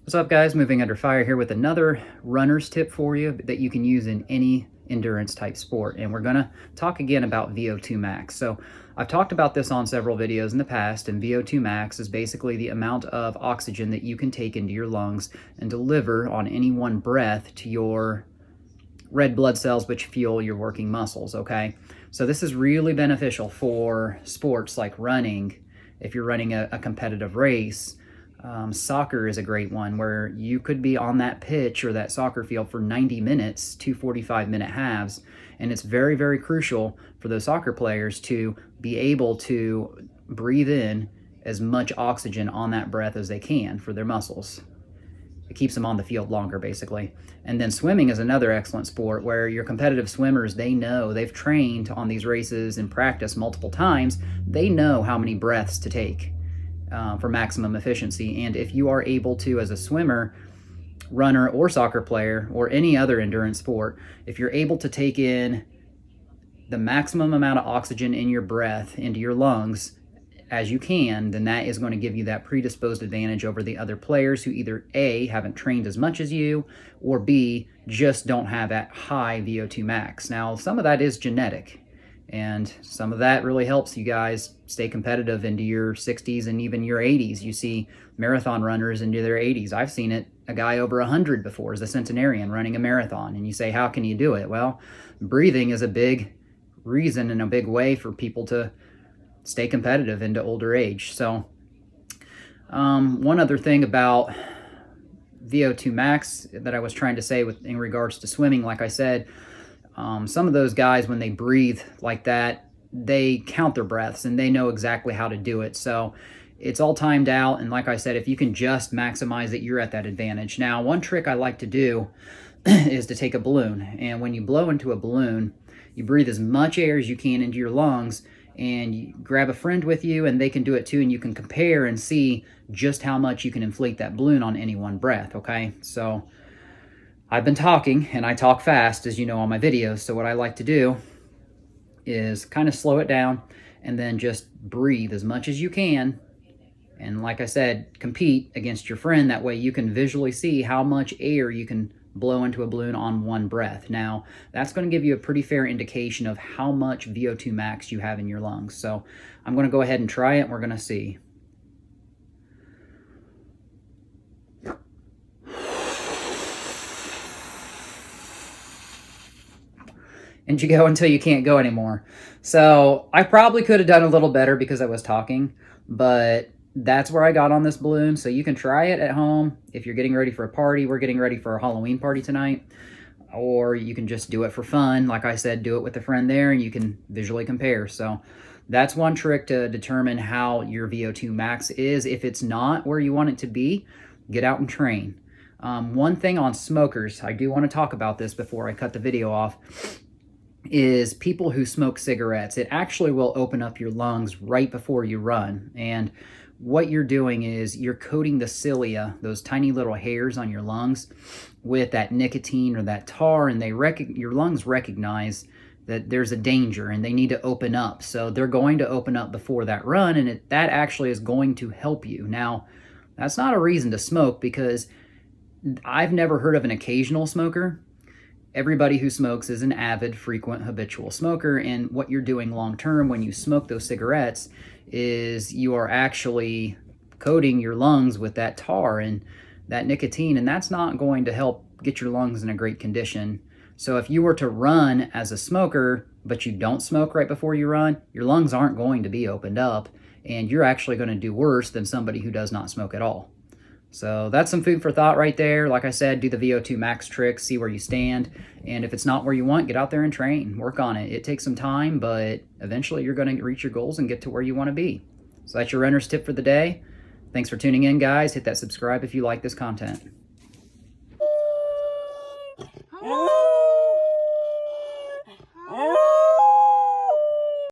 What's up, guys? Moving Under Fire here with another runner's tip for you that you can use in any endurance type sport. And we're going to talk again about VO2 max. So I've talked about this on several videos in the past, and VO2 max is basically the amount of oxygen that you can take into your lungs and deliver on any one breath to your red blood cells, which fuel your working muscles, okay? So this is really beneficial for sports like running. If you're running a competitive race, soccer is a great one where you could be on that pitch or that soccer field for 90 minutes, 2 45-minute halves, and it's very, very crucial for those soccer players to be able to breathe in as much oxygen on that breath as they can for their muscles. It keeps them on the field longer, basically. And then swimming is another excellent sport where your competitive swimmers, they know, they've trained on these races and practiced multiple times. They know how many breaths to take for maximum efficiency. And if you are able to, as a swimmer, runner, or soccer player, or any other endurance sport, if you're able to take in the maximum amount of oxygen in your breath into your lungs as you can, then that is going to give you that predisposed advantage over the other players who either A, haven't trained as much as you, or B, just don't have that high VO2 max. Now, some of that is genetic, and some of that really helps you guys stay competitive into your 60s and even your 80s. You see marathon runners into their 80s. I've seen it, a guy over 100 before as a centenarian running a marathon. And you say, how can you do it? Well, breathing is a big reason and a big way for people to stay competitive into older age. So one other thing about VO2 max that I was trying to say in regards to swimming, like I said, some of those guys, when they breathe like that, they count their breaths and they know exactly how to do it. So it's all timed out. And like I said, if you can just maximize it, you're at that advantage. Now, one trick I like to do is to take a balloon. And when you blow into a balloon, you breathe as much air as you can into your lungs, and you grab a friend with you and they can do it too. And you can compare and see just how much you can inflate that balloon on any one breath. Okay. So I've been talking, and I talk fast, as you know, on my videos. So what I like to do is kind of slow it down and then just breathe as much as you can. And like I said, compete against your friend. That way you can visually see how much air you can blow into a balloon on one breath. Now, that's going to give you a pretty fair indication of how much VO2 max you have in your lungs. So I'm going to go ahead and try it, and we're going to see. And you go until you can't go anymore. So I probably could have done a little better because I was talking, but that's where I got on this balloon. So you can try it at home if you're getting ready for a party. We're getting ready for a Halloween party tonight. Or you can just do it for fun. Like I said, do it with a friend there and you can visually compare. So that's one trick to determine how your VO2 max is. If it's not where you want it to be, get out and train. One thing on smokers, I do want to talk about this before I cut the video off, is people who smoke cigarettes. It actually will open up your lungs right before you run. And what you're doing is you're coating the cilia, those tiny little hairs on your lungs, with that nicotine or that tar, and your lungs recognize that there's a danger and they need to open up. So they're going to open up before that run, and that actually is going to help you. Now, that's not a reason to smoke, because I've never heard of an occasional smoker. Everybody who smokes is an avid, frequent, habitual smoker, and what you're doing long-term when you smoke those cigarettes is you are actually coating your lungs with that tar and that nicotine, and that's not going to help get your lungs in a great condition. So if you were to run as a smoker, but you don't smoke right before you run, your lungs aren't going to be opened up, and you're actually going to do worse than somebody who does not smoke at all. So that's some food for thought right there. Like I said, do the VO2 max trick, see where you stand. And if it's not where you want, get out there and train, work on it. It takes some time, but eventually you're going to reach your goals and get to where you want to be. So that's your runner's tip for the day. Thanks for tuning in, guys. Hit that subscribe if you like this content.